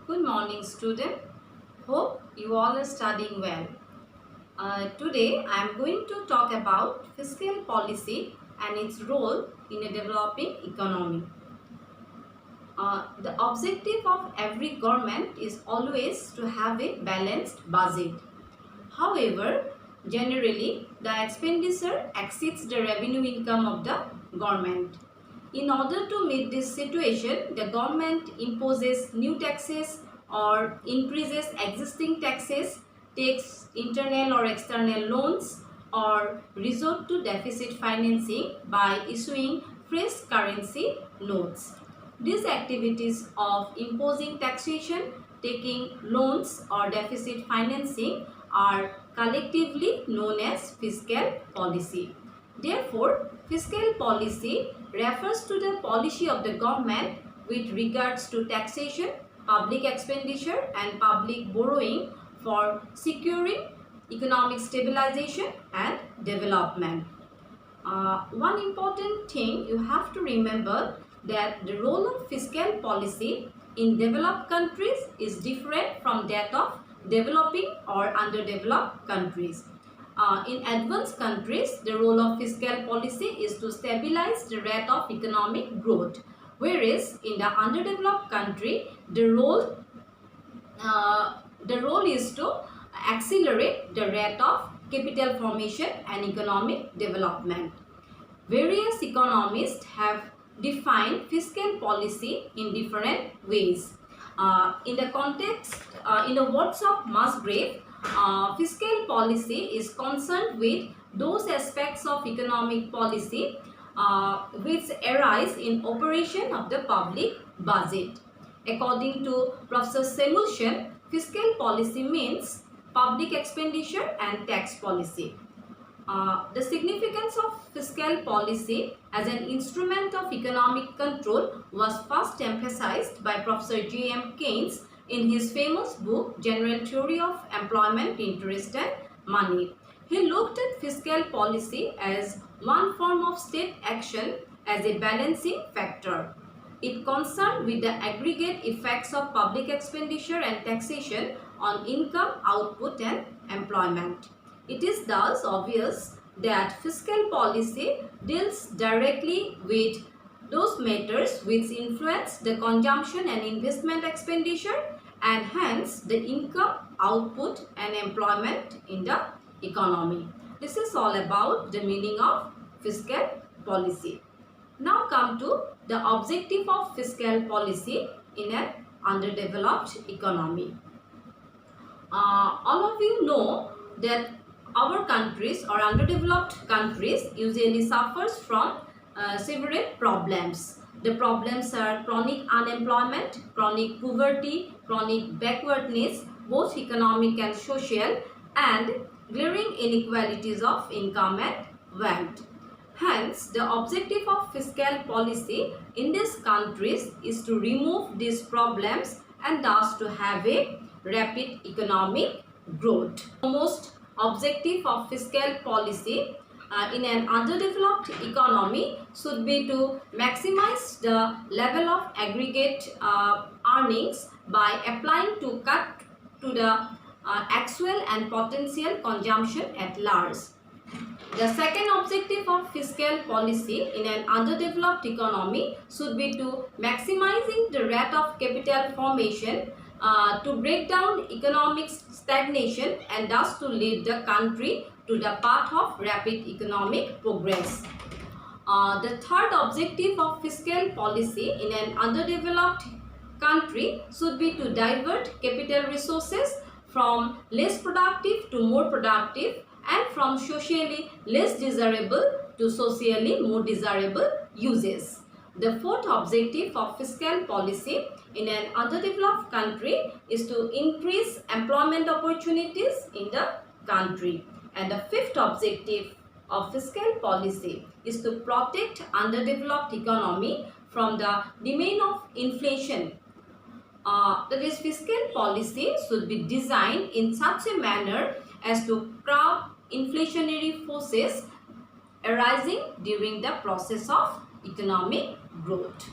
Good morning, student. Hope you all are studying well. Today I am going to talk about fiscal policy and its role in a developing economy. The objective of every government is always to have a balanced budget. However, generally the expenditure exceeds the revenue income of the government. In order to meet this situation, the government imposes new taxes or increases existing taxes, takes internal or external loans, or resort to deficit financing by issuing fresh currency notes. These activities of imposing taxation, taking loans, or deficit financing are collectively known as fiscal policy. Therefore, fiscal policy refers to the policy of the government with regards to taxation, public expenditure and public borrowing for securing economic stabilization and development. One important thing you have to remember that the role of fiscal policy in developed countries is different from that of developing or underdeveloped countries. In advanced countries, the role of fiscal policy is to stabilize the rate of economic growth, whereas in the underdeveloped country, the role is to accelerate the rate of capital formation and economic development. Various economists have defined fiscal policy in different ways. In the words of Musgrave, fiscal policy is concerned with those aspects of economic policy which arise in operation of the public budget. According to Professor Samuelson, fiscal policy means public expenditure and tax policy. The significance of fiscal policy as an instrument of economic control was first emphasized by Professor J.M. Keynes in his famous book General Theory of Employment, Interest and Money. He looked at fiscal policy as one form of state action as a balancing factor. It concerned with the aggregate effects of public expenditure and taxation on income, output and employment. It is thus obvious that fiscal policy deals directly with those matters which influence the consumption and investment expenditure and hence the income, output and employment in the economy. This is all about the meaning of fiscal policy. Now come to the objective of fiscal policy in an underdeveloped economy. All of you know that our countries or underdeveloped countries usually suffers from several problems. The problems are chronic unemployment, chronic poverty, chronic backwardness, both economic and social, and glaring inequalities of income and wealth. Hence, the objective of fiscal policy in these countries is to remove these problems and thus to have a rapid economic growth. Most objective of fiscal policy in an underdeveloped economy should be to maximize the level of aggregate earnings by applying to cut to the actual and potential consumption at large. The second objective of fiscal policy in an underdeveloped economy should be to maximizing the rate of capital formation to break down economic stagnation and thus to lead the country to the path of rapid economic progress. The third objective of fiscal policy in an underdeveloped country should be to divert capital resources from less productive to more productive and from socially less desirable to socially more desirable uses. The fourth objective of fiscal policy in an underdeveloped country is to increase employment opportunities in the country. And the fifth objective of fiscal policy is to protect underdeveloped economy from the domain of inflation. That is, fiscal policy should be designed in such a manner as to curb inflationary forces arising during the process of economic growth.